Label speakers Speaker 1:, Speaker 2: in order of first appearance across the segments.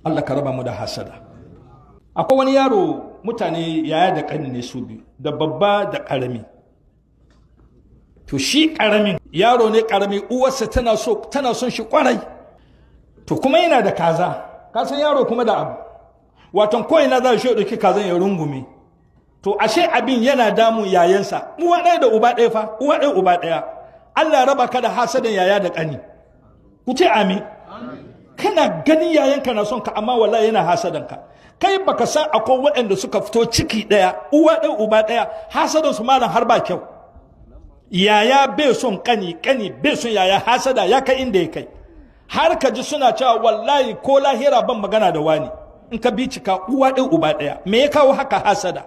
Speaker 1: Allah ka raba mu da hasada. Akwai wani yaro, mutane yaya da ƙani ne su biyu, da babba da ƙarami. To shi ƙaramin yaro ne ƙarami, uwarsa tana son shi ƙwarai. To kuma yana da kaza, ka san yaro kuma da abu. Watan ko ina za shi ɗauki kazan ya rungume. To ashe abin yana damun yayansa. Uwa ɗaya da uba ɗaya fa, uwa ɗaya uba ɗaya. Allah raba ka da hasadan yaya da ƙani. Ku ce amin. Kana ganin yayanka na son ka amma wallahi yana hasadan ka. Kai baka san akwai waɗanda suka fito ciki ɗaya, uwa ɗaya uba ɗaya, hasadan su malam har ba kyau. Yaya bai son ƙani, ƙani bai son yaya, hasada ya kai inda ya kai. Har ka ji suna cewa wallahi ko lahira ban magana da wani. In ka bincika uwa ɗaya uba ɗaya, me ya kawo haka hasada?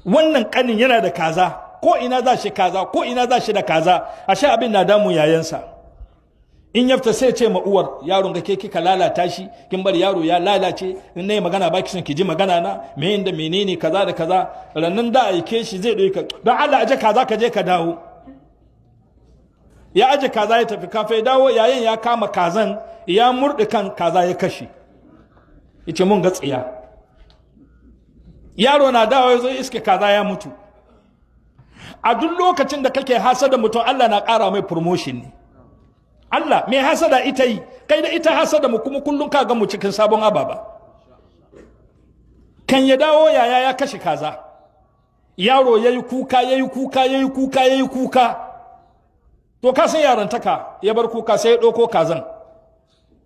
Speaker 1: Wannan ƙanin yana da kaza, ko ina za shi kaza, ko ina za shi da kaza, ashe abin na damun yayansa. In yafta sai ce ma uwar, yaron ga ke kika lalata shi, kin bar yaro ya lalace, in nayi magana baki son ki ji magana na, me inda menene kaza da kaza, rannan da aike shi zai ɗauka, don Allah aje kaza ka je ka dawo. Ya aje kaza ya tafi kafin dawo, yayin ya kama kazan, ya murɗe kan kaza ya kashe. Yace mun ga tsiya. Yaro na dawo ya zo iske kaza ya mutu. A duk lokacin da kake hasada mutum, Allah na ƙara mai promotion ne. Allah mai hasada ita yi, kai da ita hasada mu kuma kullum ka ga mu cikin sabon ababa. Kan ya dawo yaya ya kashe kaza. Yaro yayi kuka, yayi kuka, yayi kuka, yayi kuka. To ka san yarantaka, ya bar kuka sai ya ɗauko kazan.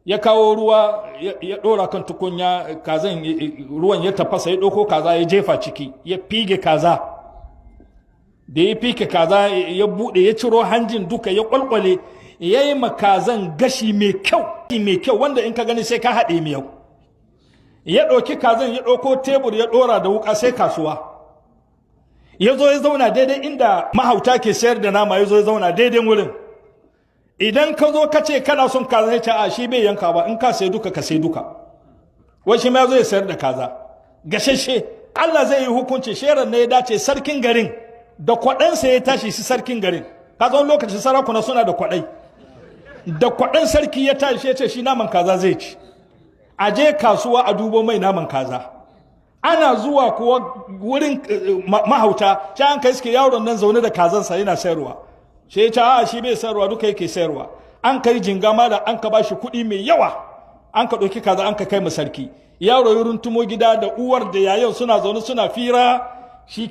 Speaker 1: Ya kawo ruwa ya ɗora kan tukunya, kazan ruwan ya tafasa, ya ɗauko kaza ya jefa ciki, ya fige kaza. Da ya fige kaza ya buɗe, ya ciro hanjin duka, ya ƙwalƙwale, ya yi makazan gashi mai kyau wanda in ka gani sai ka haɗe miyau. Ya ɗauki kazan ya ɗauko tebur ya ɗora da wuƙa sai kasuwa. Ya zo ya zauna daidai inda mahauta ke sayar da nama, ya zo ya zauna daidai wurin. Idan ka zo ka ce kana son kaza ya ce a shi bai yanka ba, in ka sai duka ka sai duka. Wai shi ma ya zo ya sayar da kaza gashashe. Allah zai yi hukunci, sheran ne ya dace sarkin garin da kwaɗansa ya tashi shi sarkin garin. Ka zo lokacin sarakuna suna da kwaɗai. Da kwaɗan sarki ya tashi ya ce shi naman kaza zai ci. A je kasuwa a dubo mai naman kaza. Ana zuwa kuwa wurin mahauta, sai an kai suke yaron nan zaune da kazansa yana sayarwa. Sai ya ce a shi bai sayarwa, duka yake sayarwa. An kai jingama da an ka bashi kuɗi mai yawa. An ka ɗauki kaza an ka kai ma sarki. Yaro ya runtumo gida da uwar da yayan suna zaune suna fira, shi